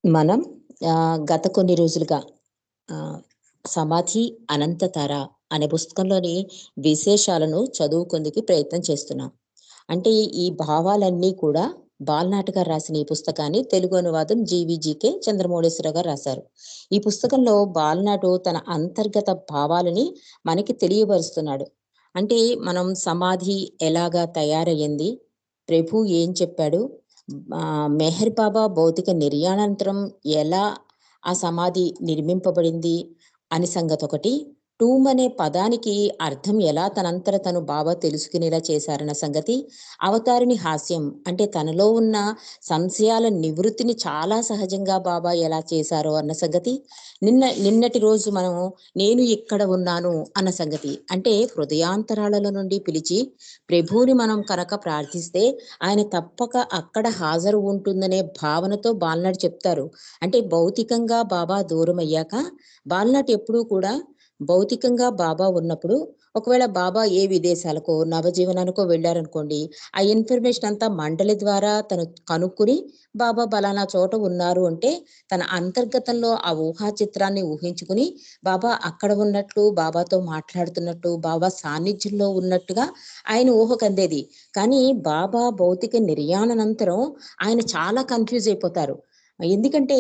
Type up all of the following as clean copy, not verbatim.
మనం గత కొన్ని రోజులుగా ఆహ్, 'సమాధి అనంతతార' అనే పుస్తకంలోని విశేషాలను చదువుకుందుకి ప్రయత్నం చేస్తున్నాం. అంటే ఈ భావాలన్నీ కూడా బాలనాటి గారు రాసిన ఈ పుస్తకాన్ని తెలుగు అనువాదం జీవీజీకే చంద్రమౌళేశ్వరరావు గారు రాశారు. ఈ పుస్తకంలో బాలనాటు తన అంతర్గత భావాలని మనకి తెలియబరుస్తున్నాడు. అంటే మనం సమాధి ఎలాగా తయారయ్యింది? ప్రభు ఏం చెప్పాడు? మెహర్ బాబా భౌతిక నిర్యాణానంతరం ఎలా ఆ సమాధి నిర్మింపబడింది అని సంగతొకటి. టూమ్ అనే పదానికి అర్థం ఎలా తనంతట తను బాబా తెలుసుకునేలా చేశారన్న సంగతి, అవతారిని హాస్యం అంటే తనలో ఉన్న సంశయాల నివృత్తిని చాలా సహజంగా బాబా ఎలా చేశారో అన్న సంగతి, నిన్నటి రోజు మనం నేను ఇక్కడ ఉన్నాను అన్న సంగతి. అంటే హృదయాంతరాళలో నుండి పిలిచి ప్రభువుని మనం కనుక ప్రార్థిస్తే ఆయన తప్పక అక్కడ హాజరు ఉంటుందనే భావనతో బాలనాడు చెప్తారు. అంటే భౌతికంగా బాబా దూరమయ్యాక బాలనాటి ఎప్పుడూ కూడా భౌతికంగా బాబా ఉన్నప్పుడు ఒకవేళ బాబా ఏ విదేశాలకో, నవజీవనానికో వెళ్లారనుకోండి, ఆ ఇన్ఫర్మేషన్ అంతా మండలి ద్వారా తను కనుక్కొని బాబా పలానా చోట ఉన్నారు అంటే, తన అంతర్గతంలో ఆ ఊహా చిత్రాన్ని ఊహించుకుని, బాబా అక్కడ ఉన్నట్లు, బాబాతో మాట్లాడుతున్నట్టు, బాబా సాన్నిధ్యంలో ఉన్నట్టుగా ఆయన ఊహకందేది. కానీ బాబా భౌతిక నిర్యాణానంతరం ఆయన చాలా కన్‌ఫ్యూజ్ అయిపోతారు. ఎందుకంటే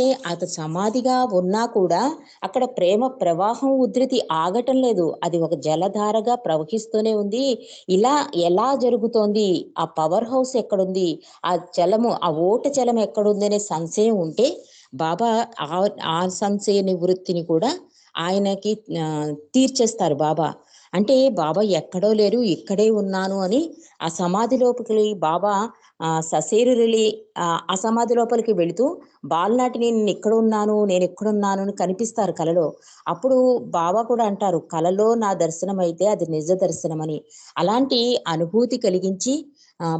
సమాధిగా ఉన్నా కూడా అక్కడ ప్రేమ ప్రవాహం ఉధృతి ఆగటం లేదు. అది ఒక జలధారగా ప్రవహిస్తూనే ఉంది. ఇలా ఎలా జరుగుతోంది? ఆ పవర్ హౌస్ ఎక్కడుంది? ఆ జలము ఆ ఓట జలం ఎక్కడుందనే సంశయం ఉంటే బాబా ఆ సంశయ నివృత్తిని కూడా ఆయనకి తీర్చేస్తారు బాబా. అంటే బాబా ఎక్కడో లేరు, ఇక్కడే ఉన్నాను అని ఆ సమాధి లోపలికి బాబా సశరీరులై ఆ సమాధి లోపలికి వెళుతూ బాలనాటి నేనెక్కడున్నాను అని కనిపిస్తారు కలలో. అప్పుడు బాబా కూడా అంటారు, "కలలో నా దర్శనమైతే అది నిజ దర్శనమని." అలాంటి అనుభూతి కలిగించి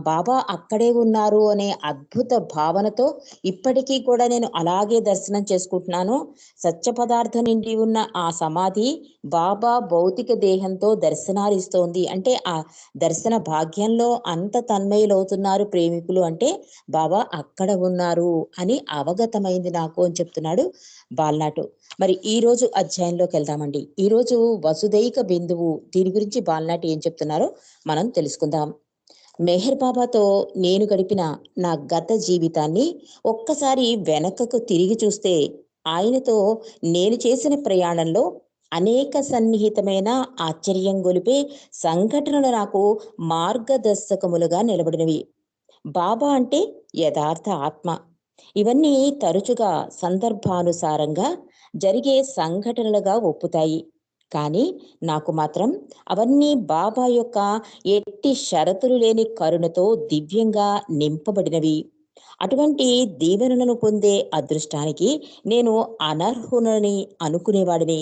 బాబా అక్కడే ఉన్నారు అనే అద్భుత భావనతో ఇప్పటికీ కూడా నేను అలాగే దర్శనం చేసుకుంటున్నాను. సత్య పదార్థం నిండి ఉన్న ఆ సమాధి బాబా భౌతిక దేహంతో దర్శనాలిస్తోంది. అంటే ఆ దర్శన భాగ్యంలో అంత తన్మయులవుతున్నారు ప్రేమికులు అంటే బాబా అక్కడ ఉన్నారు అని అవగతమైంది నాకు అని చెప్తున్నాడు బాలనాటు. మరి ఈరోజు అధ్యాయంలోకెళ్దామండి. ఈరోజు వసుదైక బిందువు దీని గురించి బాలనాటి ఏం చెప్తున్నారో మనం తెలుసుకుందాం. మెహర్ బాబాతో నేను గడిపిన నా గత జీవితాన్ని ఒక్కసారి వెనకకు తిరిగి చూస్తే ఆయనతో నేను చేసిన ప్రయాణంలో అనేక సన్నిహితమైన ఆశ్చర్యం గొలిపే సంఘటనలు నాకు మార్గదర్శకములుగా నిలబడినవి. బాబా అంటే యథార్థ ఆత్మ. ఇవన్నీ తరచుగా సందర్భానుసారంగా జరిగే సంఘటనలుగా ఒప్పుతాయి. కానీ నాకు మాత్రం అవన్నీ బాబా యొక్క ఎట్టి షరతులు లేని కరుణతో దివ్యంగా నింపబడినవి. అటువంటి దీవెనలను పొందే అదృష్టానికి నేను అనర్హునని అనుకునేవాడిని.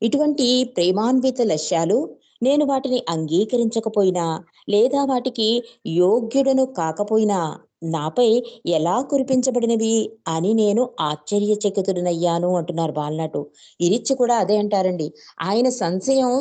ఇటువంటి ప్రేమాన్విత లక్ష్యాలు నేను వాటిని అంగీకరించకపోయినా లేదా వాటికి యోగ్యుడను కాకపోయినా నాపై ఎలా కురిపించబడినవి అని నేను ఆశ్చర్యచకితుడనయ్యాను అంటున్నారు బాలనాటు. ఇరిచ్చి కూడా అదే అంటారండి. ఆయన సంశయం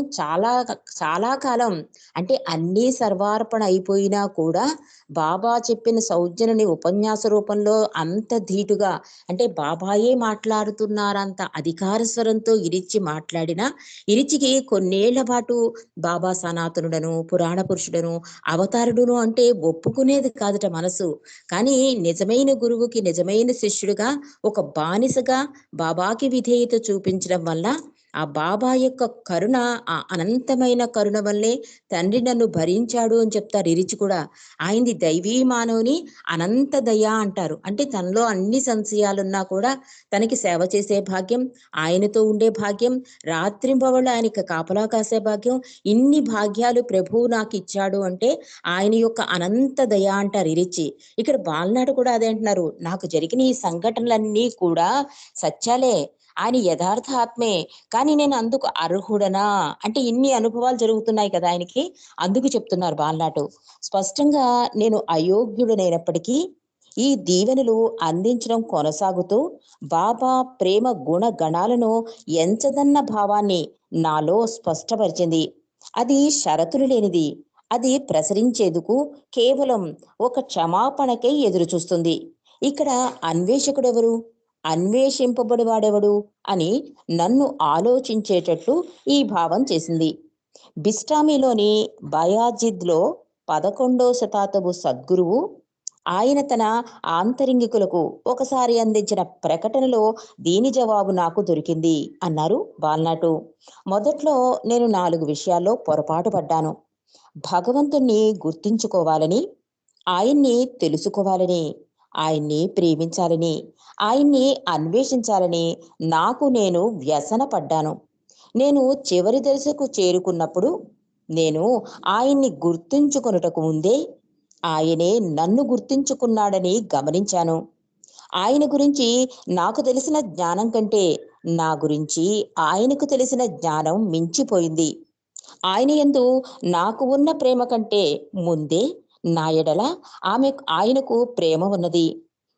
చాలా కాలం అంటే అన్నీ సర్వార్పణ అయిపోయినా కూడా బాబా చెప్పిన సౌజన్యని ఉపన్యాస రూపంలో అంత ధీటుగా అంటే బాబాయే మాట్లాడుతున్నారంత అధికార స్వరంతో ఇరిచ్చి మాట్లాడినా ఇరిచికి కొన్నేళ్ల పాటు బాబా సనాతనుడను, పురాణ పురుషుడను, అవతారుడును అంటే ఒప్పుకునేది కాదట మనసు. కానీ నిజమైన గురువుకి నిజమైన శిష్యుడిగా ఒక బానిసగా బాబాకి విధేయత చూపించడం వల్ల ఆ బాబా యొక్క కరుణ ఆ అనంతమైన కరుణ వల్లే తండ్రి నన్ను భరించాడు అని చెప్తారు ఇరిచి కూడా. ఆయనది దైవీ మానవుని అనంత దయ అంటారు. అంటే తనలో అన్ని సంశయాలున్నా కూడా తనకి సేవ చేసే భాగ్యం, ఆయనతో ఉండే భాగ్యం, రాత్రింబవళ్ళు ఆయనకి కాపలా కాసే భాగ్యం, ఇన్ని భాగ్యాలు ప్రభువు నాకు ఇచ్చాడు అంటే ఆయన యొక్క అనంత దయ అంటారు ఇరిచి. ఇక్కడ బాలనాడు కూడా అదే అంటున్నారు. నాకు జరిగిన ఈ సంఘటనలన్నీ కూడా సత్యాలే. ఆయన యథార్థ ఆత్మే. కానీ నేను అందుకు అర్హుడనా? అంటే ఇన్ని అనుభవాలు జరుగుతున్నాయి కదా ఆయనకి. అందుకు చెప్తున్నారు బాలనాటు. స్పష్టంగా నేను అయోగ్యుడనైనప్పటికీ ఈ దీవెనలు అందించడం కొనసాగుతూ బాబా ప్రేమ గుణ గణాలను ఎంచదన్న భావాన్ని నాలో స్పష్టపరిచింది. అది షరతులు లేనిది. అది ప్రసరించేందుకు కేవలం ఒక క్షమాపణకై ఎదురుచూస్తుంది. ఇక్కడ అన్వేషకుడెవరు? అన్వేషింపబడివాడెవడు అని నన్ను ఆలోచించేటట్లు ఈ భావం చేసింది. బిస్టామీలోని బయాజిద్లో 11వ శతాబ్దపు సద్గురువు ఆయన తన ఆంతరింగికులకు ఒకసారి అందించిన ప్రకటనలో దీని జవాబు నాకు దొరికింది అన్నారు బాల్నాటు. మొదట్లో నేను 4 విషయాల్లో పొరపాటు పడ్డాను. భగవంతుణ్ణి గుర్తించుకోవాలని, ఆయన్ని తెలుసుకోవాలని, ఆయన్ని ప్రేమించాలని, ఆయన్ని అన్వేషించాలని నాకు నేను వ్యసన పడ్డాను. నేను చివరి దశకు చేరుకున్నప్పుడు నేను ఆయన్ని గుర్తుంచుకొనుటకు ముందే ఆయనే నన్ను గుర్తించుకున్నాడని గమనించాను. ఆయన గురించి నాకు తెలిసిన జ్ఞానం కంటే నా గురించి ఆయనకు తెలిసిన జ్ఞానం మించిపోయింది. ఆయన యందు నాకు ఉన్న ప్రేమ కంటే ముందే నా ఎడల ఆయనకు ప్రేమ ఉన్నది.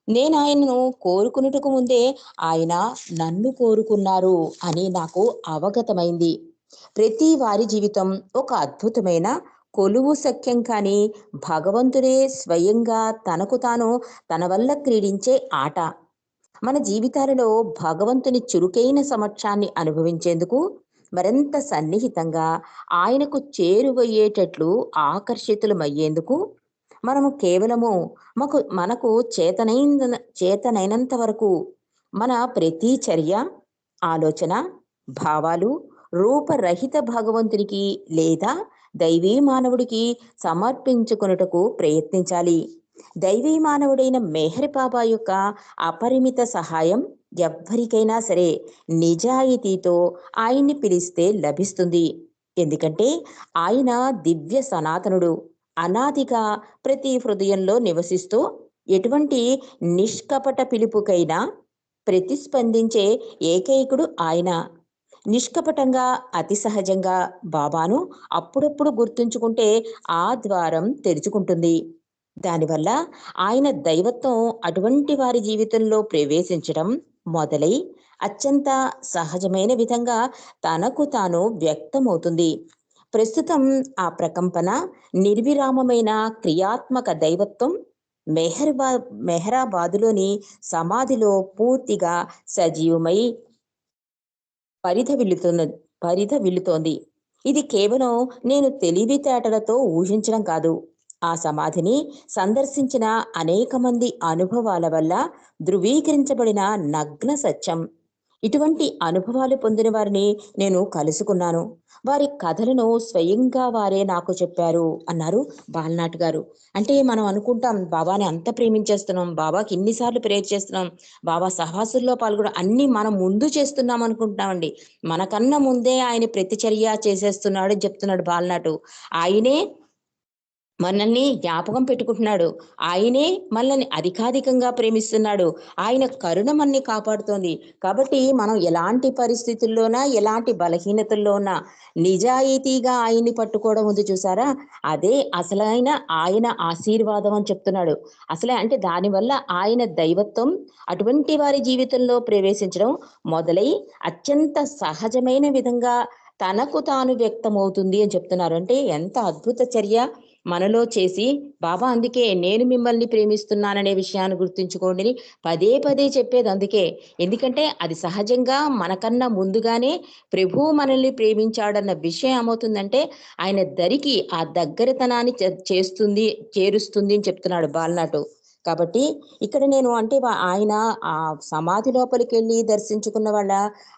నేను ఆయనను కోరుకున్నటకు ముందే ఆయన నన్ను కోరుకున్నారు అని నాకు అవగతమైంది. ప్రతి వారి జీవితం ఒక అద్భుతమైన కొలువు సఖ్యం కాని భగవంతుడే స్వయంగా తనకు తాను తన వల్ల క్రీడించే ఆట. మన జీవితాలలో భగవంతుని చురుకైన సమక్షాన్ని అనుభవించేందుకు మరింత సన్నిహితంగా ఆయనకు చేరువయ్యేటట్లు ఆకర్షితులమయ్యేందుకు మనము కేవలము మనకు చేతనైనంత వరకు మన ప్రతి చర్య, ఆలోచన, భావాలు రూపరహిత భగవంతునికి లేదా దైవీ మానవుడికి సమర్పించుకొనుటకు ప్రయత్నించాలి. దైవీ మానవుడైన మెహర్ బాబా యొక్క అపరిమిత సహాయం ఎవ్వరికైనా సరే నిజాయితీతో ఆయన్ని పిలిస్తే లభిస్తుంది. ఎందుకంటే ఆయన దివ్య సనాతనుడు, అనాదిగా ప్రతి హృదయంలో నివసిస్తూ ఎటువంటి నిష్కపట పిలుపుకైనా ప్రతిస్పందించే ఏకైకుడు ఆయన. నిష్కపటంగా, అతి సహజంగా బాబాను అప్పుడప్పుడు గుర్తుంచుకుంటే ఆ ద్వారం తెరుచుకుంటుంది. దానివల్ల ఆయన దైవత్వం అటువంటి వారి జీవితంలో ప్రవేశించడం మొదలై అత్యంత సహజమైన విధంగా తనకు తాను వ్యక్తమవుతుంది. ప్రస్తుతం ఆ ప్రకంపన, నిర్విరామమైన క్రియాత్మక దైవత్వం మెహరాబాదులోని సమాధిలో పూర్తిగా సజీవమై పరిధవిల్లుతున్న పరిధవిల్లుతోంది. ఇది కేవలం నేను తెలివితేటలతో ఊహించడం కాదు. ఆ సమాధిని సందర్శించిన అనేక మంది అనుభవాల వల్ల ధృవీకరించబడిన నగ్న సత్యం. ఇటువంటి అనుభవాలు పొందిన వారిని నేను కలుసుకున్నాను. వారి కథలను స్వయంగా వారే నాకు చెప్పారు అన్నారు బాలనాట్ గారు. అంటే మనం అనుకుంటాం బాబాని అంత ప్రేమించేస్తున్నాం, బాబాకి ఇన్నిసార్లు ప్రేయర్ చేస్తున్నాం, బాబా సహవాసుల్లో పాల్గొనడం అన్ని మనం ముందు చేస్తున్నాం అనుకుంటున్నామండి. మనకన్నా ముందే ఆయన ప్రతిచర్య చేసేస్తున్నాడు అని చెప్తున్నాడు బాలనాటు. ఆయనే మనల్ని జ్ఞాపకం పెట్టుకుంటున్నాడు. ఆయనే మనల్ని అధికాధికంగా ప్రేమిస్తున్నాడు. ఆయన కరుణ మనల్ని కాపాడుతోంది. కాబట్టి మనం ఎలాంటి పరిస్థితుల్లోనా, ఎలాంటి బలహీనతల్లో ఉన్నా నిజాయితీగా ఆయన్ని పట్టుకోవడం ఉంది చూసారా? అదే అసలైన ఆయన ఆశీర్వాదం అని చెప్తున్నాడు. అసలే అంటే దానివల్ల ఆయన దైవత్వం అటువంటి వారి జీవితంలో ప్రవేశించడం మొదలై అత్యంత సహజమైన విధంగా తనకు తాను వ్యక్తమవుతుంది అని చెప్తున్నారు. అంటే ఎంత అద్భుత చర్య మనలో చేసి బాబా అందుకే నేను మిమ్మల్ని ప్రేమిస్తున్నాననే విషయాన్ని గుర్తుంచుకోండి అని పదే పదే చెప్పేది అందుకే. ఎందుకంటే అది సహజంగా మనకన్నా ముందుగానే ప్రభువు మనల్ని ప్రేమించాడన్న విషయం ఏమవుతుందంటే ఆయన దరికి ఆ దగ్గరతనాన్ని చేరుస్తుంది అని చెప్తున్నాడు బాలనాటు. కాబట్టి ఇక్కడ నేను అంటే ఆయన ఆ సమాధి లోపలికెళ్ళి దర్శించుకున్న వాళ్ళ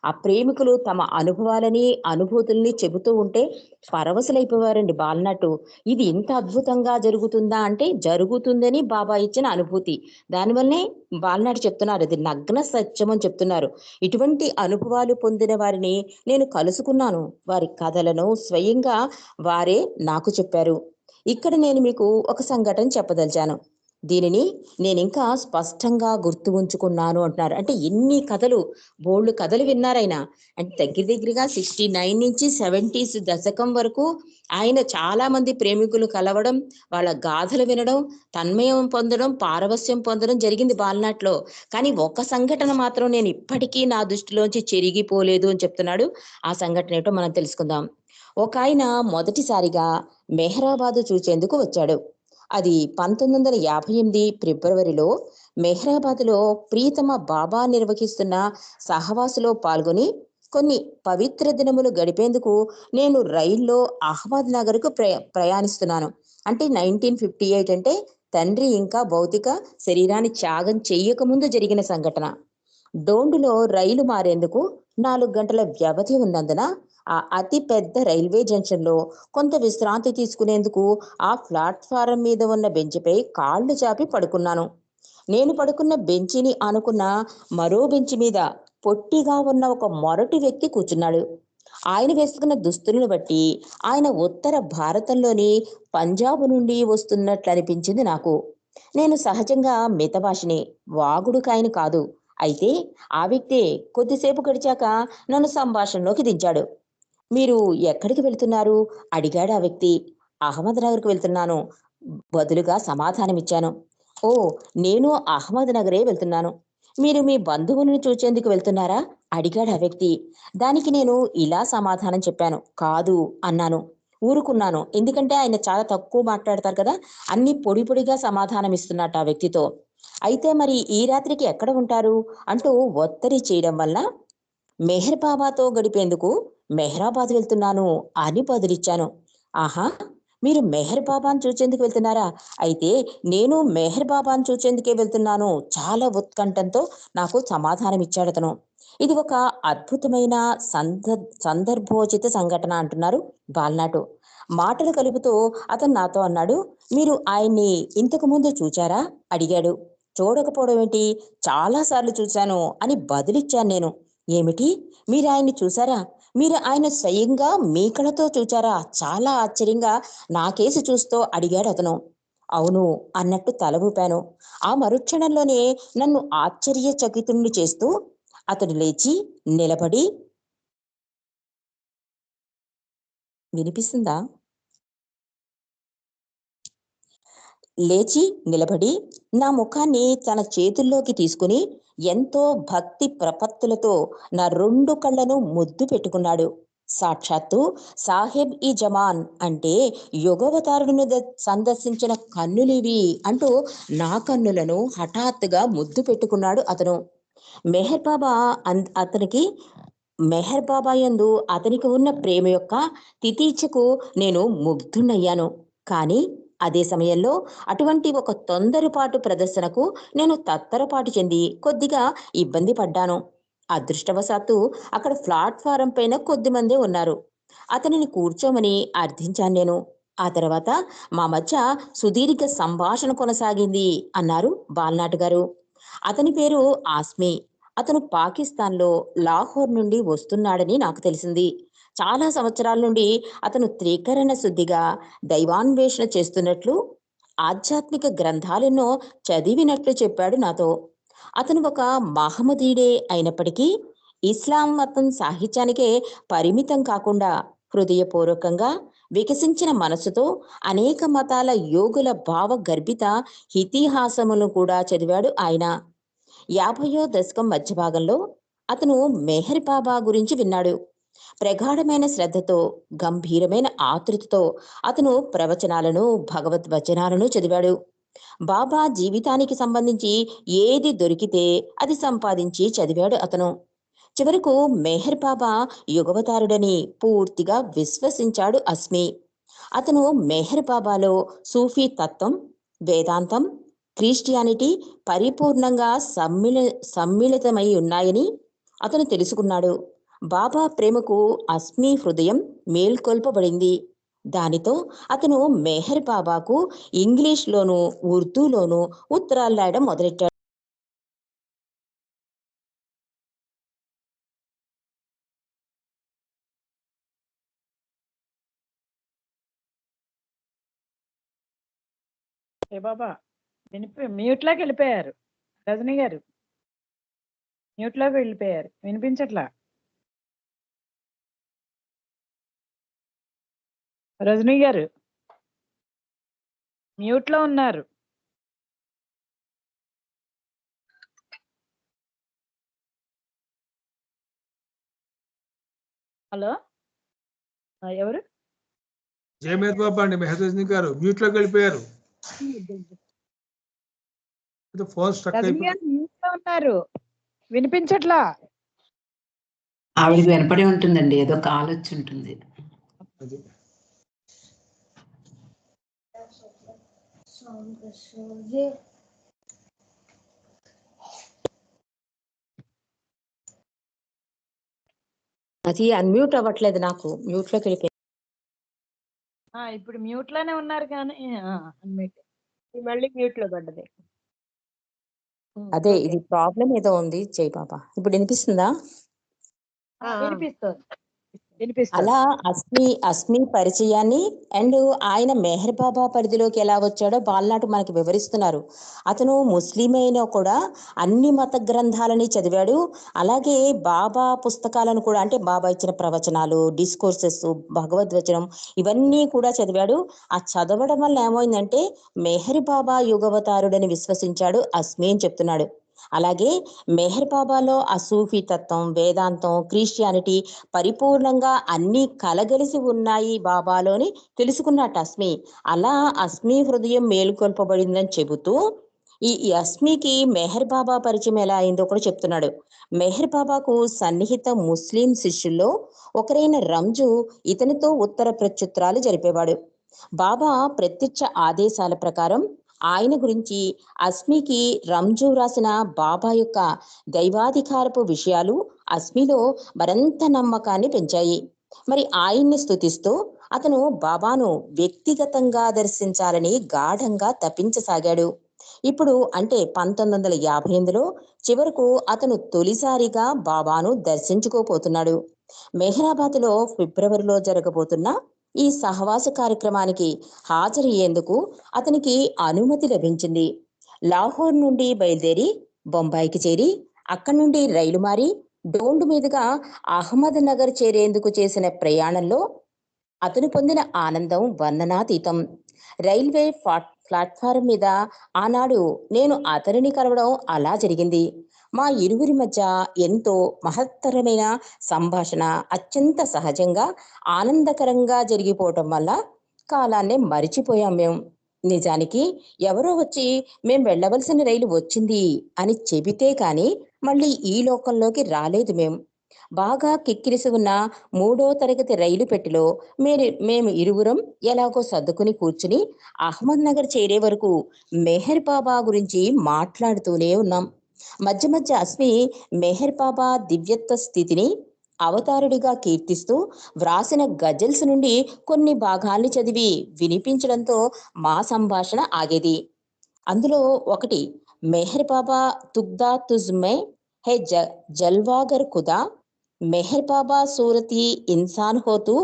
ఆ ప్రేమికులు తమ అనుభవాలని, అనుభూతుల్ని చెబుతూ ఉంటే పరవశులైపోయారండి బాలనాటు. ఇది ఇంత అద్భుతంగా జరుగుతుందా అంటే జరుగుతుందని బాబా ఇచ్చిన అనుభూతి. దానివల్లనే బాలనాడు చెప్తున్నారు. ఇది నగ్న సత్యం అని చెప్తున్నారు. ఇటువంటి అనుభవాలు పొందిన వారిని నేను కలుసుకున్నాను. వారి కథలను స్వయంగా వారే నాకు చెప్పారు. ఇక్కడ నేను మీకు ఒక సంఘటన చెప్పదలిచాను. దీనిని నేనింకా స్పష్టంగా గుర్తు ఉంచుకున్నాను అంటున్నారు. అంటే ఎన్ని కథలు, బోల్డు కథలు విన్నారాయన. అంటే దగ్గర దగ్గరగా 69 నుంచి 70s దశకం వరకు ఆయన చాలా మంది ప్రేమికులు కలవడం, వాళ్ళ గాథలు వినడం, తన్మయం పొందడం, పారవస్యం పొందడం జరిగింది బాలనాట్లో. కానీ ఒక సంఘటన మాత్రం నేను ఇప్పటికీ నా దృష్టిలోంచి చెరిగిపోలేదు అని చెప్తున్నాడు. ఆ సంఘటన ఏంటో మనం తెలుసుకుందాం. ఒకాయన మొదటిసారిగా మెహరాబాదు చూచేందుకు వచ్చాడు. అది 1958 ఫిబ్రవరిలో మెహ్రాబాద్‌లో ప్రియతమ బాబా నిర్వహిస్తున్న సహవాసులో పాల్గొని కొన్ని పవిత్ర దినములు గడిపేందుకు నేను రైల్లో అహ్మద్‌నగర్‌కు ప్రయాణిస్తున్నాను. అంటే 1958 అంటే తండ్రి ఇంకా భౌతిక శరీరాన్ని త్యాగం చెయ్యకముందు జరిగిన సంఘటన. డోండులో రైలు మారేందుకు 4 గంటల వ్యవధి ఉన్నందున ఆ అతి పెద్ద రైల్వే జంక్షన్‌లో కొంత విశ్రాంతి తీసుకునేందుకు ఆ ప్లాట్‌ఫారం మీద ఉన్న బెంచిపై కాళ్ళు చాపి పడుకున్నాను. నేను పడుకున్న బెంచిని ఆనుకున్న మరో బెంచి మీద పొట్టిగా ఉన్న ఒక మొరటి వ్యక్తి కూర్చున్నాడు. ఆయన వేసుకున్న దుస్తులను బట్టి ఆయన ఉత్తర భారతంలోని పంజాబ్ నుండి వస్తున్నట్లు అనిపించింది నాకు. నేను సహజంగా మితభాషిని, వాగుడుకాయని కాదు. అయితే ఆ వ్యక్తే కొద్దిసేపు గడిచాక నన్ను సంభాషణలోకి దించాడు. "మీరు ఎక్కడికి వెళ్తున్నారు?" అడిగాడు ఆ వ్యక్తి. "అహ్మద్‌నగర్‌కి వెళ్తున్నాను" బదులుగా సమాధానమిచ్చాను. "ఓహ్! నేను అహ్మద్‌నగరే వెళ్తున్నాను. మీరు మీ బంధువులను చూచేందుకు వెళ్తున్నారా?" అడిగాడు ఆ వ్యక్తి. దానికి నేను ఇలా సమాధానం చెప్పాను. "కాదు" అన్నాను. ఊరుకున్నాను. ఎందుకంటే ఆయన చాలా తక్కువ మాట్లాడతారు కదా! అన్నీ పొడి పొడిగా సమాధానమిస్తున్నట్టు ఆ వ్యక్తితో. "అయితే మరి ఈ రాత్రికి ఎక్కడ ఉంటారు?" అంటూ ఒత్తిడి చేయడం వల్ల మెహర్ బాబాతో గడిపేందుకు మెహ్రాబాద్ వెళ్తున్నాను అని బదులిచ్చాను. ఆహా! మీరు మెహర్ బాబాను చూచేందుకు వెళ్తున్నారా? అయితే నేను మెహర్ బాబాను చూచేందుకే వెళ్తున్నాను. చాలా ఉత్కంఠంతో నాకు సమాధానమిచ్చాడతను. ఇది ఒక అద్భుతమైన సందర్భోచిత సంఘటన అంటున్నారు బాల్నాటు. మాటలు కలుపుతూ అతను నాతో అన్నాడు, "మీరు ఆయన్ని ఇంతకు ముందు చూచారా?" అడిగాడు. చూడకపోవడం ఏంటి? చాలా సార్లు చూశాను అని బదులిచ్చాను నేను. ఏమిటి? మీరాయన్ని చూసారా? మీరు ఆయన స్వయంగా మీ కళ్ళతో చూచారా? చాలా ఆశ్చర్యంగా నాకేసి చూస్తూ అడిగాడతను. అవును అన్నట్టు తల ఊపాను. ఆ మరుక్షణంలోనే నన్ను ఆశ్చర్యచకితుణ్ణి చేస్తూ అతడు లేచి, నిలబడి వినిపిస్తుందా? లేచి నిలబడి నా ముఖాన్ని తన చేతుల్లోకి తీసుకుని ఎంతో భక్తి ప్రపత్తులతో నా 2 కళ్ళను ముద్దు పెట్టుకున్నాడు. సాక్షాత్తు సాహెబ్ ఈ జమాన్ అంటే యుగవతారుడును సందర్శించిన కన్నులివి అంటూ నా కన్నులను హఠాత్తుగా ముద్దు పెట్టుకున్నాడు అతను. మెహర్ బాబా అతనికి మెహర్ బాబా యందు అతనికి ఉన్న ప్రేమ యొక్క తితీచకు నేను ముగ్ధున్నయ్యాను. కానీ అదే సమయంలో అటువంటి ఒక తొందరపాటు ప్రదర్శనకు నేను తత్తరపాటు చెంది కొద్దిగా ఇబ్బంది పడ్డాను. అదృష్టవశాత్తు అక్కడ ప్లాట్‌ఫారం పైన కొద్దిమందే ఉన్నారు. అతనిని కూర్చోమని అర్థించాను నేను. ఆ తర్వాత మా మధ్య సుదీర్ఘ సంభాషణ కొనసాగింది అన్నారు బాల్నాట్ గారు. అతని పేరు ఆస్మి. అతను పాకిస్తాన్‌లో లాహోర్ నుండి వస్తున్నాడని నాకు తెలిసింది. చాలా సంవత్సరాల నుండి అతను త్రికరణ శుద్ధిగా దైవాన్వేషణ చేస్తున్నట్లు, ఆధ్యాత్మిక గ్రంథాలెన్నో చదివినట్లు చెప్పాడు నాతో. అతను ఒక మహమ్మదీయుడే అయినప్పటికీ, ఇస్లాం మతం సాహిత్యానికే పరిమితం కాకుండా, హృదయపూర్వకంగా వికసించిన మనసుతో అనేక మతాల యోగుల భావగర్భిత ఇతిహాసములను కూడా చదివాడు ఆయన. 50వ దశకం మధ్య భాగంలో అతను మెహర్ బాబా గురించి విన్నాడు. ప్రగాఢమైన శ్రద్ధతో, గంభీరమైన ఆతృతతో అతను ప్రవచనాలను, భగవద్వచనాలను చదివాడు. బాబా జీవితానికి సంబంధించి ఏది దొరికితే అది సంపాదించి చదివాడు అతను. చివరకు మెహర్ బాబా యుగవతారుడని పూర్తిగా విశ్వసించాడు అస్మి. అతను మెహర్ బాబాలో సూఫీ తత్వం, వేదాంతం, క్రిస్టియానిటీ పరిపూర్ణంగా సమ్మిళితమై ఉన్నాయని అతను తెలుసుకున్నాడు. బాబా ప్రేమకు అస్మి హృదయం మేల్కొల్పబడింది. దానితో అతను మెహర్ బాబాకు ఇంగ్లీష్‌లోనూ, ఉర్దూలోనూ ఉత్తరాలు రాయడం మొదలెట్టాడు. ఏ బాబా మ్యూట్‌లోకి వెళ్ళిపోయారు. రజనీ గారు మ్యూట్‌లోకి వెళ్ళిపోయారు. వినిపించట్లా. రజనీ గారు మ్యూట్‌లో ఉన్నారు. హలో! ఎవరు? జయమేద్ బాబా అండి, మెహదజ్ని గారు మ్యూట్లోకి వెళ్ళిపోయారు. ఫోన్ స్ట్రక్ రజనీ అయిపోయింది. గారు mute లో ఉన్నారు, వినిపించట్లా. ఆవిడకి వినపడి ఉంటుందండి, ఏదో కాల్ వచ్చి ఉంటుంది. అది అది అన్మ్యూట్ అవ్వట్లేదు, నాకు మ్యూట్ లోకి వెళ్ళిపోయింది. ఇప్పుడు మ్యూట్ లోనే ఉన్నారు కానీ unmute. మళ్ళీ మ్యూట్ లో పడ్డది. అదే ఓకే. ఇది ప్రాబ్లం ఏదో ఉంది జై బాబా. ఇప్పుడు వినిపిస్తుందా? వినిపిస్తుంది వినిపిస్తుంది. అలా అస్మి పరిచయాన్ని అండ్ ఆయన మెహర్ బాబా పరిధిలోకి ఎలా వచ్చాడో బాలనాటి మనకి వివరిస్తున్నారు. అతను ముస్లిం అయినా కూడా అన్ని మత గ్రంథాలని చదివాడు. అలాగే బాబా పుస్తకాలను కూడా, అంటే బాబా ఇచ్చిన ప్రవచనాలు, డిస్కోర్సెస్, భగవద్వచనం ఇవన్నీ కూడా చదివాడు. ఆ చదవడం వల్ల ఏమైందంటే మెహర్ బాబా యుగవతారుడని విశ్వసించాడు అస్మి అని చెప్తున్నాడు. అలాగే మెహర్ బాబాలో అసూఫీ తత్వం, వేదాంతం, క్రిస్టియానిటీ పరిపూర్ణంగా అన్ని కలగలిసి ఉన్నాయి బాబాలోని తెలుసుకున్నట్టు అస్మి. అలా అస్మి హృదయం మేలుకొల్పబడిందని చెబుతూ ఈ అస్మికి మెహర్ బాబా పరిచయం ఎలా అయిందో కూడా చెప్తున్నాడు. మెహర్ బాబాకు సన్నిహిత ముస్లిం శిష్యుల్లో ఒకరైన రంజు ఇతనితో ఉత్తర ప్రత్యుత్తరాలు జరిపేవాడు. బాబా ప్రత్యక్ష ఆదేశాల ప్రకారం ఆయన గురించి అస్మికి రంజు రాసిన బాబా యొక్క దైవాధికారపు విషయాలు అస్మిలో మరింత నమ్మకాన్ని పెంచాయి. మరి ఆయన్ని స్తుతిస్తూ అతను బాబాను వ్యక్తిగతంగా దర్శించాలని గాఢంగా తపించసాగాడు. ఇప్పుడు అంటే 1958లో చివరకు అతను తొలిసారిగా బాబాను దర్శించుకోపోతున్నాడు. మెహరాబాద్లో ఫిబ్రవరిలో జరగబోతున్న ఈ సహవాస కార్యక్రమానికి హాజరయ్యేందుకు అతనికి అనుమతి లభించింది. లాహోర్ నుండి బయలుదేరి బొంబాయికి చేరి అక్కడి నుండి రైలు మారి డోండు మీదుగా అహ్మద్ నగర్ చేరేందుకు చేసిన ప్రయాణంలో అతను పొందిన ఆనందం వర్ణనాతీతం. రైల్వే ప్లాట్ఫారం మీద ఆనాడు నేను అతనిని కలవడం అలా జరిగింది. మా ఇరువురి మధ్య ఎంతో మహత్తరమైన సంభాషణ అత్యంత సహజంగా ఆనందకరంగా జరిగిపోవటం వల్ల కాలాన్నే మరిచిపోయాం మేము. నిజానికి ఎవరో వచ్చి మేం వెళ్ళవలసిన రైలు వచ్చింది అని చెబితే కాని మళ్ళీ ఈ లోకంలోకి రాలేదు మేం. బాగా కిక్కిరిసి ఉన్న 3వ తరగతి రైలు పెట్టెలో మేము ఇరువురం ఎలాగో సర్దుకుని కూర్చుని అహ్మద్ నగర్ చేరే వరకు మెహర్ బాబా గురించి మాట్లాడుతూనే ఉన్నాం. మధ్య మధ్య అస్మి మెహర్ బాబా దివ్యత్వ స్థితిని, అవతారుడిగా కీర్తిస్తూ వ్రాసిన గజల్స్ నుండి కొన్ని భాగాల్ని చదివి వినిపించడంతో మా సంభాషణ ఆగేది. అందులో ఒకటి, మెహర్ బాబా తుగ్దా తుజ్మే హే జల్వాగర్ ఖుదా, మెహర్ బాబా సూరతి ఇన్సాన్ హోతు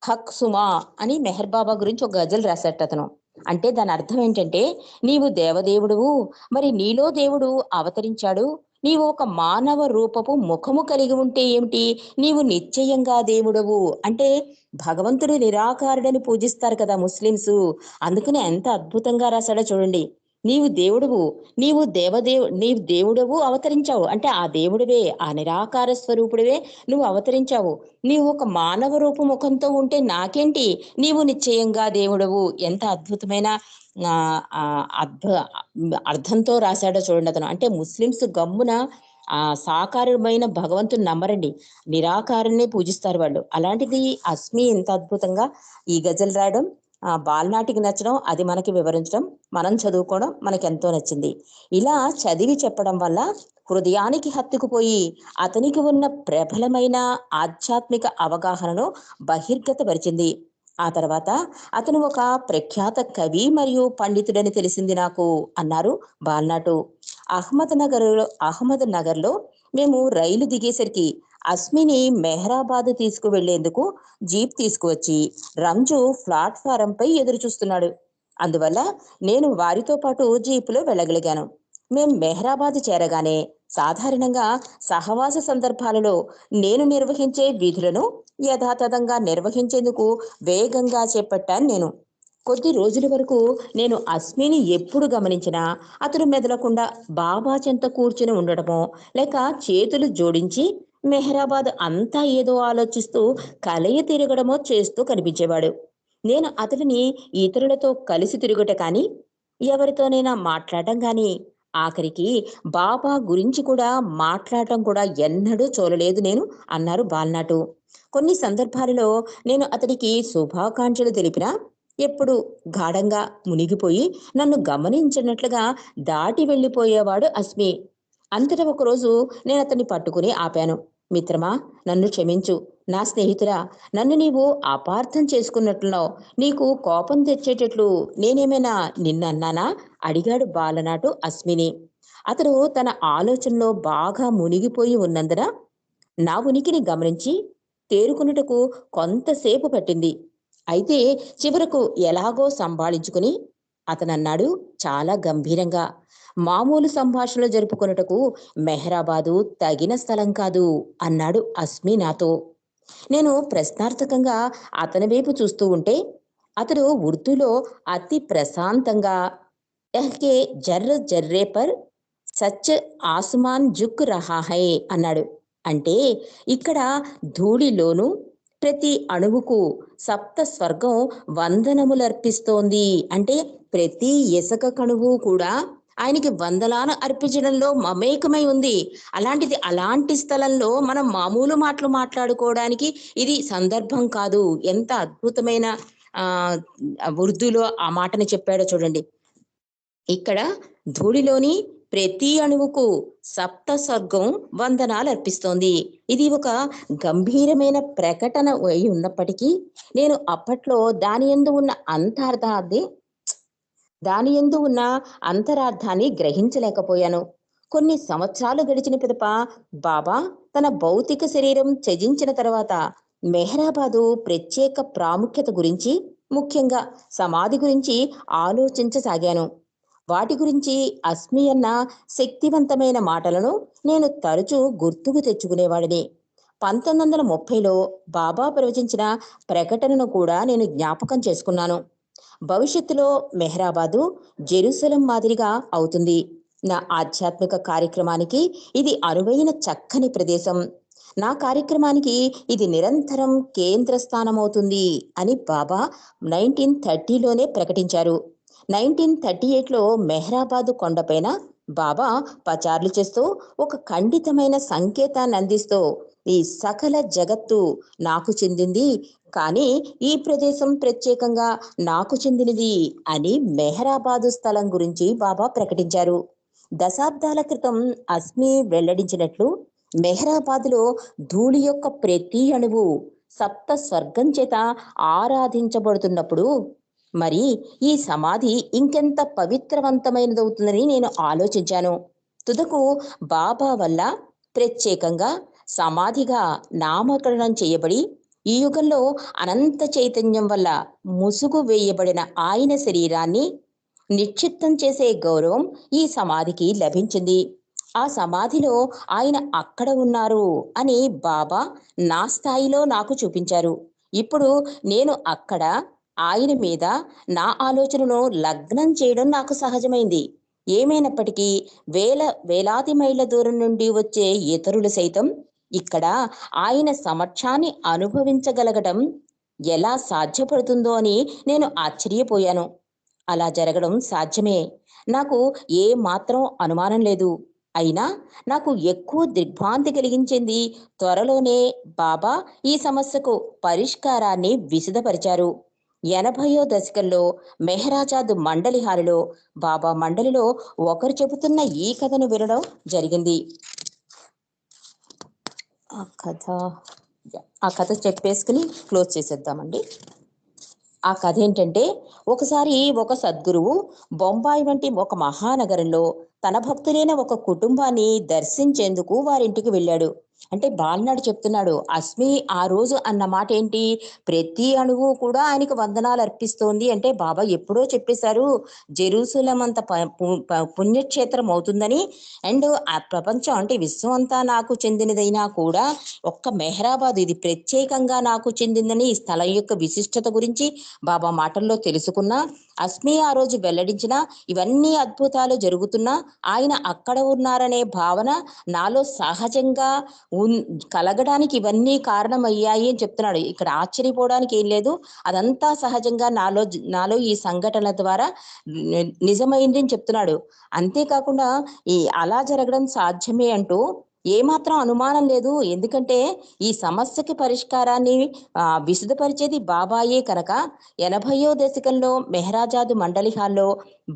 హక్ సుమా అని మెహర్ బాబా గురించి ఒక గజల్ రాశాట అతను. అంటే దాని అర్థం ఏంటంటే, నీవు దేవదేవుడువు, మరి నీలో దేవుడు అవతరించాడు, నీవు ఒక మానవ రూపపు ముఖము కలిగి ఉంటే ఏమిటి, నీవు నిశ్చయంగా దేవుడవు. అంటే భగవంతుడు నిరాకారుడని పూజిస్తారు కదా ముస్లింస్, అందుకని ఎంత అద్భుతంగా రాశాడో చూడండి. నీవు దేవుడువు, నీవు దేవుడవు అవతరించావు అంటే ఆ దేవుడివే, ఆ నిరాకార స్వరూపుడివే నువ్వు అవతరించావు. నీవు ఒక మానవ రూపు ముఖంతో ఉంటే నాకేంటి, నీవు నిశ్చయంగా దేవుడవు. ఎంత అద్భుతమైన అర్థంతో రాశాడో చూడండి అతను. అంటే ముస్లింస్ గమ్మున సాకారమైన భగవంతుని నమ్మరండి, నిరాకారాన్ని పూజిస్తారు వాళ్ళు. అలాంటిది అస్మి ఎంత అద్భుతంగా ఈ గజల్ రాయడం, బాలనాటికి నచ్చడం, అది మనకి వివరించడం, మనం చదువుకోవడం మనకి ఎంతో నచ్చింది. ఇలా చదివి చెప్పడం వల్ల హృదయానికి హత్తుకుపోయి అతనికి ఉన్న ప్రబలమైన ఆధ్యాత్మిక అవగాహనను బహిర్గతపరిచింది. ఆ తర్వాత అతను ఒక ప్రఖ్యాత కవి మరియు పండితుడని తెలిసింది నాకు అన్నారు బాలనాటు. అహ్మద్ నగర్లో మేము రైలు దిగేసరికి అస్మిని మెహరాబాద్ తీసుకువెళ్లేందుకు జీప్ తీసుకువచ్చి రంజు ప్లాట్ఫారం పై ఎదురు చూస్తున్నాడు. అందువల్ల నేను వారితో పాటు జీపులో వెళ్ళగలిగాను. మేం మెహరాబాద్ చేరగానే సాధారణంగా సహవాస సందర్భాలలో నేను నిర్వహించే విధులను యథాతథంగా నిర్వహించేందుకు వేగంగా చేపట్టాను నేను. కొద్ది రోజుల వరకు నేను అస్మిని ఎప్పుడు గమనించినా అతడు మెదలకుండా బాబా చెంత కూర్చుని ఉండటమో, లేక చేతులు జోడించి మెహరాబాద్ అంతా ఏదో ఆలోచిస్తూ కలయి తిరగడమో చేస్తూ కనిపించేవాడు. నేను అతడిని ఇతరులతో కలిసి తిరుగుట కానీ ఎవరితోనైనా మాట్లాడటం గాని, ఆఖరికి బాబా గురించి కూడా మాట్లాడటం కూడా ఎన్నడూ చూడలేదు నేను అన్నారు బాల్నాటు. కొన్ని సందర్భాలలో నేను అతడికి శుభాకాంక్షలు తెలిపినా, ఎప్పుడు గాఢంగా మునిగిపోయి నన్ను గమనించినట్లుగా దాటి వెళ్ళిపోయేవాడు అస్మి. అంతటా ఒకరోజు నేను అతన్ని పట్టుకుని ఆపాను. మిత్రమా, నన్ను క్షమించు. నా స్నేహితుడా, నన్ను నీవు అపార్థం చేసుకున్నట్లున్నావు. నీకు కోపం తెచ్చేటట్లు నేనేమైనా నిన్నన్నానా? అడిగాడు బాలనాటు అస్మిని. అతడు తన ఆలోచనలో బాగా మునిగిపోయి ఉన్నందున నా ఉనికిని గమనించి తేరుకున్నటకు కొంతసేపు పట్టింది. అయితే చివరకు ఎలాగో సంభాళించుకుని అతనన్నాడు చాలా గంభీరంగా, మామూలు సంభాషణలు జరుపుకొనుటకు మెహరాబాదు తగిన స్థలం కాదు అన్నాడు అస్మి నాతో. నేను ప్రశ్నార్థకంగా అతని వైపు చూస్తూ ఉంటే అతడు ఉర్దూలో అతి ప్రశాంతంగా ఎహ్కే జర్ర జర్రే పర్ సచ్ ఆస్మాన్ జుక్ రహా హై అన్నాడు. అంటే ఇక్కడ ధూళిలోను ప్రతి అణువుకు సప్త స్వర్గం వందనములర్పిస్తోంది. అంటే ప్రతి ఇసక కణువు కూడా ఆయనకి వందనాలు అర్పించడంలో మమేకమై ఉంది. అలాంటి స్థలంలో మనం మామూలు మాటలు మాట్లాడుకోవడానికి ఇది సందర్భం కాదు. ఎంత అద్భుతమైన ఆ ఉర్దూలో ఆ మాటని చెప్పాడో చూడండి. ఇక్కడ ధూళిలోని ప్రతి అణువుకు సప్త స్వర్గం వందనాలు అర్పిస్తోంది. ఇది ఒక గంభీరమైన ప్రకటన అయి ఉన్నప్పటికీ నేను అప్పట్లో దాని యందు ఉన్న అంతరార్థాన్ని గ్రహించలేకపోయాను. కొన్ని సంవత్సరాలు గడిచిన పిదప బాబా తన భౌతిక శరీరం త్యజించిన తర్వాత మెహరాబాదు ప్రత్యేక ప్రాముఖ్యత గురించి, ముఖ్యంగా సమాధి గురించి ఆలోచించసాగాను. వాటి గురించి అస్మి అన్న శక్తివంతమైన మాటలను నేను తరచూ గుర్తుకు తెచ్చుకునేవాడిని. 1930లో బాబా ప్రవచించిన ప్రకటనను కూడా నేను జ్ఞాపకం చేసుకున్నాను. భవిష్యత్తులో మెహరాబాదు జెరూసలం మాదిరిగా అవుతుంది. నా ఆధ్యాత్మిక కార్యక్రమానికి ఇది అనువైన చక్కని ప్రదేశం. నా కార్యక్రమానికి ఇది నిరంతరం కేంద్ర స్థానమవుతుంది అని బాబా 1930లోనే ప్రకటించారు. 1938లో మెహరాబాదు కొండపైన బాబా పచార్లు చేస్తూ ఒక ఖండితమైన సంకేతాన్ని అందిస్తూ, ఈ సకల జగత్తు నాకు చెందింది, కానీ ఈ ప్రదేశం ప్రత్యేకంగా నాకు చెందినది అని మెహరాబాదు స్థలం గురించి బాబా ప్రకటించారు. దశాబ్దాల క్రితం అస్మి వెల్లడించినట్లు మెహరాబాదులో ధూళి యొక్క ప్రతి అణువు సప్త స్వర్గం చేత ఆరాధించబడుతున్నప్పుడు మరి ఈ సమాధి ఇంకెంత పవిత్రవంతమైనదవుతుందని నేను ఆలోచించాను. తుదకు బాబా వల్ల ప్రత్యేకంగా సమాధిగా నామకరణం చేయబడి ఈ యుగంలో అనంత చైతన్యం వల్ల ముసుగు వేయబడిన ఆయన శరీరాన్ని నిక్షిప్తం చేసే గౌరవం ఈ సమాధికి లభించింది. ఆ సమాధిలో ఆయన అక్కడ ఉన్నారు అని బాబా నా స్థాయిలో నాకు చూపించారు. ఇప్పుడు నేను అక్కడ ఆయన మీద నా ఆలోచనను లగ్నం చేయడం నాకు సహజమైంది. ఏమైనప్పటికీ వేలాది మైళ్ళ దూరం నుండి వచ్చే ఇతరులు సైతం ఇక్కడ ఆయన సమక్షాన్ని అనుభవించగలగడం ఎలా సాధ్యపడుతుందో అని నేను ఆశ్చర్యపోయాను. అలా జరగడం సాధ్యమే, నాకు ఏ మాత్రం అనుమానం లేదు. అయినా నాకు ఎక్కువ దిగ్భ్రాంతి కలిగించింది త్వరలోనే బాబా ఈ సమస్యకు పరిష్కారాన్ని విశదపరిచారు. 80వ దశకంలో మెహరాజాద్ మండలి హాలులో బాబా మండలిలో ఒకరు చెబుతున్న ఈ కథను వినడం జరిగింది. ఆ కథ చెప్పేసుకుని క్లోజ్ చేసేద్దామండి. ఆ కథ ఏంటంటే, ఒకసారి ఒక సద్గురువు బొంబాయి వంటి ఒక మహానగరంలో తన భక్తులైన ఒక కుటుంబాన్ని దర్శించేందుకు వారింటికి వెళ్ళాడు. అంటే బాలనాడు చెప్తున్నాడు, అస్మి ఆ రోజు అన్న మాట ఏంటి, ప్రతి అణువు కూడా ఆయనకు వందనాలు అర్పిస్తోంది అంటే బాబా ఎప్పుడో చెప్పేశారు జెరూసలం అంత పుణ్యక్షేత్రం అవుతుందని. అండ్ ఆ ప్రపంచం అంటే విశ్వం అంతా నాకు చెందినదైనా కూడా ఒక్క మెహరాబాద్ ఇది ప్రత్యేకంగా నాకు చెందిందని ఈ స్థలం యొక్క విశిష్టత గురించి బాబా మాటల్లో తెలుసుకున్నా. అస్మి ఆ రోజు వెల్లడించిన ఇవన్నీ అద్భుతాలు జరుగుతున్నా ఆయన అక్కడ ఉన్నారనే భావన నాలో సహజంగా కలగడానికి ఇవన్నీ కారణమయ్యాయి అని చెప్తున్నాడు. ఇక్కడ ఆశ్చర్యపోవడానికి ఏం లేదు. అదంతా సహజంగా నాలో ఈ సంఘటనల ద్వారా నిజమైంది అని చెప్తున్నాడు. అంతేకాకుండా అలా జరగడం సాధ్యమే అంటూ ఏమాత్రం అనుమానం లేదు. ఎందుకంటే ఈ సమస్యకి పరిష్కారాన్ని విశదపరిచేది బాబాయే కనుక 80వ దశకంలో మెహరాజాదు మండలి హాల్లో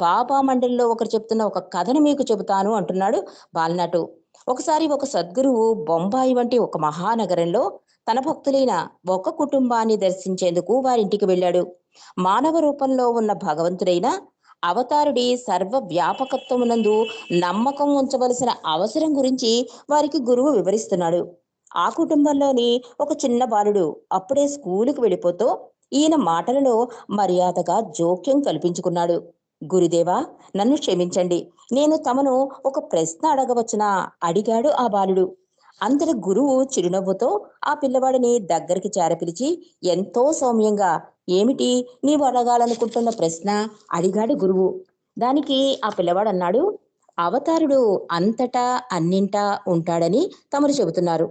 బాబా మండలిలో ఒకరు చెప్తున్న ఒక కథను మీకు చెబుతాను అంటున్నాడు బాల్నాటు. ఒకసారి ఒక సద్గురువు బొంబాయి వంటి ఒక మహానగరంలో తన భక్తులైన ఒక కుటుంబాన్ని దర్శించేందుకు వారింటికి వెళ్ళాడు. మానవ రూపంలో ఉన్న భగవంతుడైన అవతారుడి సర్వ వ్యాపకత్వమునందు నమ్మకం ఉంచవలసిన అవసరం గురించి వారికి గురువు వివరిస్తున్నాడు. ఆ కుటుంబంలోని ఒక చిన్న బాలుడు అప్పుడే స్కూలుకు వెళ్ళిపోతూ ఈయన మాటలలో మర్యాదగా జోక్యం కల్పించుకున్నాడు. గురుదేవా, నన్ను క్షమించండి, నేను తమను ఒక ప్రశ్న అడగవచ్చునా అడిగాడు ఆ బాలుడు. అంతటి గురువు చిరునవ్వుతో ఆ పిల్లవాడిని దగ్గరికి చేరపిలిచి ఎంతో సౌమ్యంగా, ఏమిటి నీవు అడగాలనుకుంటున్న ప్రశ్న అడిగాడు గురువు. దానికి ఆ పిల్లవాడు అన్నాడు, అవతారుడు అంతటా అన్నింటా ఉంటాడని తమరు చెబుతున్నారు.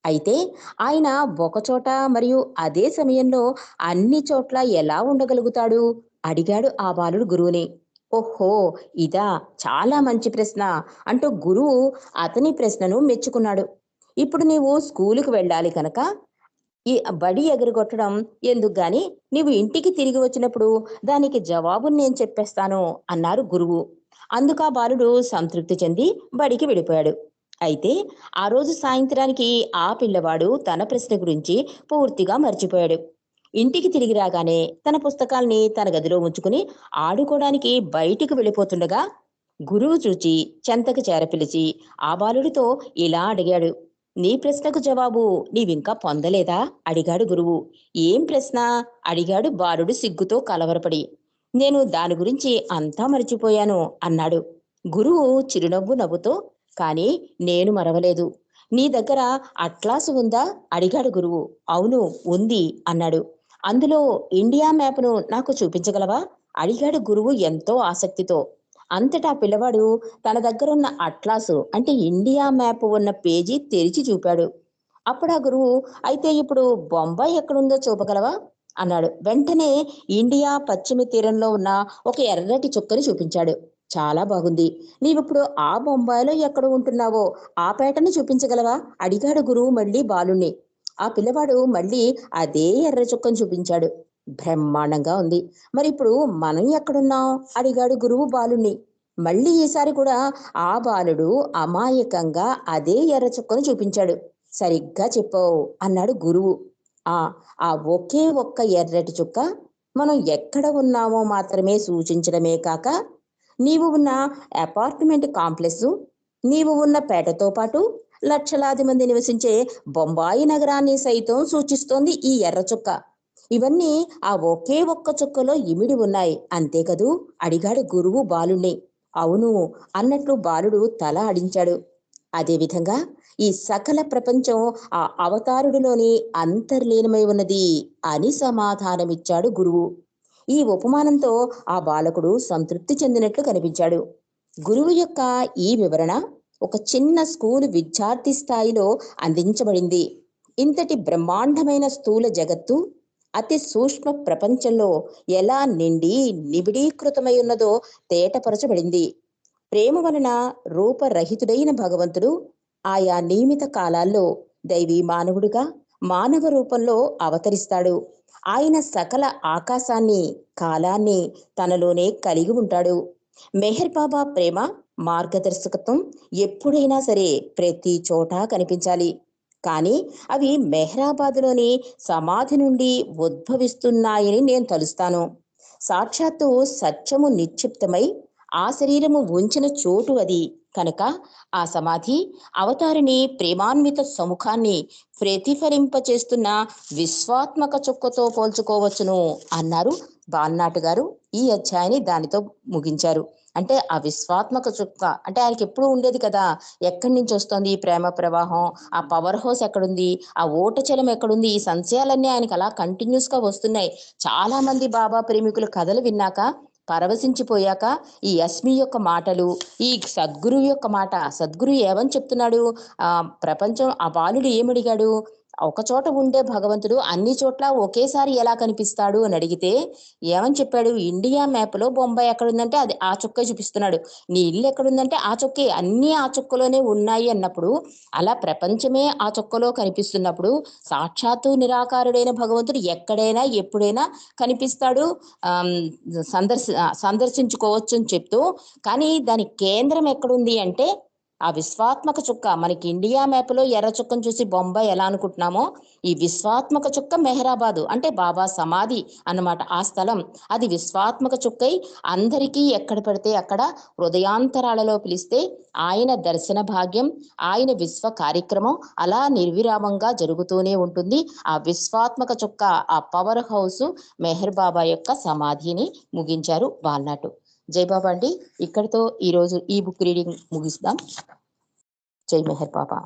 అయితే ఆయన ఒకచోట మరియు అదే సమయంలో అన్ని చోట్ల ఎలా ఉండగలుగుతాడు అడిగాడు ఆ బాలుడు గురువుని. ఓహో, ఇదా చాలా మంచి ప్రశ్న అంటూ గురువు అతని ప్రశ్నను మెచ్చుకున్నాడు. ఇప్పుడు నీవు స్కూలుకు వెళ్ళాలి కనుక ఈ బడి ఎగరగొట్టడం ఎందుకు గాని, నీవు ఇంటికి తిరిగి వచ్చినప్పుడు దానికి జవాబును నేను చెప్పేస్తాను అన్నారు గురువు. అందుకు ఆ బాలుడు సంతృప్తి చెంది బడికి వెళ్ళిపోయాడు. అయితే ఆ రోజు సాయంత్రానికి ఆ పిల్లవాడు తన ప్రశ్న గురించి పూర్తిగా మర్చిపోయాడు. ఇంటికి తిరిగి రాగానే తన పుస్తకాల్ని తన గదిలో ఉంచుకుని ఆడుకోవడానికి బయటికి వెళ్ళిపోతుండగా గురువు చూచి చెంతకు చేరపిలిచి ఆ బాలుడితో ఇలా అడిగాడు, నీ ప్రశ్నకు జవాబు నీవింకా పొందలేదా అడిగాడు గురువు. ఏం ప్రశ్న అడిగాడు బాలుడు సిగ్గుతో కలవరపడి. నేను దాని గురించి అంతా మర్చిపోయాను అన్నాడు. గురువు చిరునవ్వు నవ్వుతో, కానీ నేను మరవలేదు. నీ దగ్గర అట్లాసు ఉందా అడిగాడు గురువు. అవును, ఉంది అన్నాడు. అందులో ఇండియా మ్యాప్ను నాకు చూపించగలవా అడిగాడు గురువు ఎంతో ఆసక్తితో. అంతటా పిల్లవాడు తన దగ్గరున్న అట్లాసు అంటే ఇండియా మ్యాప్ ఉన్న పేజీ తెరిచి చూపాడు. అప్పుడు ఆ గురువు, అయితే ఇప్పుడు బొంబాయి ఎక్కడుందో చూపగలవా అన్నాడు. వెంటనే ఇండియా పశ్చిమ తీరంలో ఉన్న ఒక ఎర్రటి చుక్కని చూపించాడు. చాలా బాగుంది, నీవిప్పుడు ఆ బొంబాయిలో ఎక్కడ ఉంటున్నావో ఆ పేటను చూపించగలవా అడిగాడు గురువు మళ్ళీ బాలుణ్ణి. ఆ పిల్లవాడు మళ్ళీ అదే ఎర్ర చుక్కను చూపించాడు. బ్రహ్మాండంగా ఉంది, మరి ఇప్పుడు మనం ఎక్కడున్నాం అడిగాడు గురువు బాలుణ్ణి. మళ్ళీ ఈసారి కూడా ఆ బాలుడు అమాయకంగా అదే ఎర్ర చుక్కను చూపించాడు. సరిగ్గా చెప్పావు అన్నాడు గురువు. ఆ ఆ ఒకే ఒక్క ఎర్రటి చుక్క మనం ఎక్కడ ఉన్నామో మాత్రమే సూచించడమే కాక, నీవు ఉన్న అపార్ట్మెంట్ కాంప్లెక్స్, నీవు ఉన్న పేటతో పాటు లక్షలాది మంది నివసించే బొంబాయి నగరాన్ని సైతం సూచిస్తోంది ఈ ఎర్ర చుక్క. ఇవన్నీ ఆ ఒకే ఒక్క చుక్కలో ఇమిడి ఉన్నాయి, అంతే కదూ అడిగాడు గురువు బాలుణ్ణి. అవును అన్నట్లు బాలుడు తల ఆడించాడు. అదేవిధంగా ఈ సకల ప్రపంచం ఆ అవతారుడిలోని అంతర్లీనమై ఉన్నది అని సమాధానమిచ్చాడు గురువు. ఈ ఉపమానంతో ఆ బాలకుడు సంతృప్తి చెందినట్లు కనిపించాడు. గురువు యొక్క ఈ వివరణ ఒక చిన్న స్కూలు విద్యార్థి స్థాయిలో అందించబడింది. ఇంతటి బ్రహ్మాండమైన స్థూల జగత్తు అతి సూక్ష్మ ప్రపంచంలో ఎలా నిండి నిబిడీకృతమై ఉన్నదో తేటపరచబడింది. ప్రేమ వలన రూపరహితుడైన భగవంతుడు ఆయా నియమిత కాలాల్లో దైవీ మానవుడిగా మానవ రూపంలో అవతరిస్తాడు. ఆయన సకల ఆకాశాన్ని కాలాన్ని తనలోనే కలిగి ఉంటాడు. మెహర్ బాబా ప్రేమ మార్గదర్శకత్వం ఎప్పుడైనా సరే ప్రతి చోట కనిపించాలి. కానీ అవి మెహ్రాబాదులోని సమాధి నుండి ఉద్భవిస్తున్నాయని నేను తలుస్తాను. సాక్షాత్తు సత్యము నిక్షిప్తమై ఆ శరీరము ఉంచిన చోటు అది కనుక ఆ సమాధి అవతారిని ప్రేమాన్విత సముఖాన్ని ప్రతిఫలింపచేస్తున్న విశ్వాత్మక చుక్కతో పోల్చుకోవచ్చును అన్నారు బాల్నాటు గారు. ఈ అధ్యాయాన్ని దానితో ముగించారు. అంటే ఆ విశ్వాత్మక చుక్క అంటే ఆయనకి ఎప్పుడు ఉండేది కదా, ఎక్కడి నుంచి వస్తుంది ఈ ప్రేమ ప్రవాహం, ఆ పవర్ హౌస్ ఎక్కడుంది, ఆ ఓటచలం ఎక్కడుంది, ఈ సంశయాలన్నీ ఆయనకి అలా కంటిన్యూస్ గా వస్తున్నాయి. చాలా మంది బాబా ప్రేమికుల కథలు విన్నాక పరవశించిపోయాక ఈ అస్మి యొక్క మాటలు, ఈ సద్గురువు యొక్క మాట, సద్గురు ఏమని చెప్తున్నాడు, ప్రపంచం ఆ బాలుడు ఏమడిగాడు, ఒక చోట ఉండే భగవంతుడు అన్ని చోట్ల ఒకేసారి ఎలా కనిపిస్తాడు అని అడిగితే ఏమని చెప్పాడు, ఇండియా మ్యాప్లో బొంబాయి ఎక్కడుందంటే అది ఆ చుక్కే చూపిస్తున్నాడు, నీ ఇల్లు ఎక్కడుందంటే ఆ చుక్కే, అన్నీ ఆ చుక్కలోనే ఉన్నాయి అన్నప్పుడు, అలా ప్రపంచమే ఆ చుక్కలో కనిపిస్తున్నప్పుడు సాక్షాత్తు నిరాకారుడైన భగవంతుడు ఎక్కడైనా ఎప్పుడైనా కనిపిస్తాడు, సందర్శించుకోవచ్చు అని చెప్తూ, కానీ దాని కేంద్రం ఎక్కడుంది అంటే ఆ విశ్వాత్మక చుక్క. మనకి ఇండియా మ్యాప్లో ఎర్ర చుక్కను చూసి బొంబాయి ఎలా అనుకుంటున్నామో, ఈ విశ్వాత్మక చుక్క మెహరాబాదు అంటే బాబా సమాధి అన్నమాట. ఆ స్థలం అది విశ్వాత్మక చుక్కై అందరికీ ఎక్కడ పడితే అక్కడ హృదయాంతరాలలో పిలిస్తే ఆయన దర్శన భాగ్యం, ఆయన విశ్వ కార్యక్రమం అలా నిర్విరామంగా జరుగుతూనే ఉంటుంది. ఆ విశ్వాత్మక చుక్క, ఆ పవర్ హౌస్ మెహర్ బాబా యొక్క సమాధిని ముగించారు వాల్నాటు. జై బాబా అండి. ఇక్కడితో ఈరోజు ఈ బుక్ రీడింగ్ ముగిస్తాం. జై మెహర్ బాబా.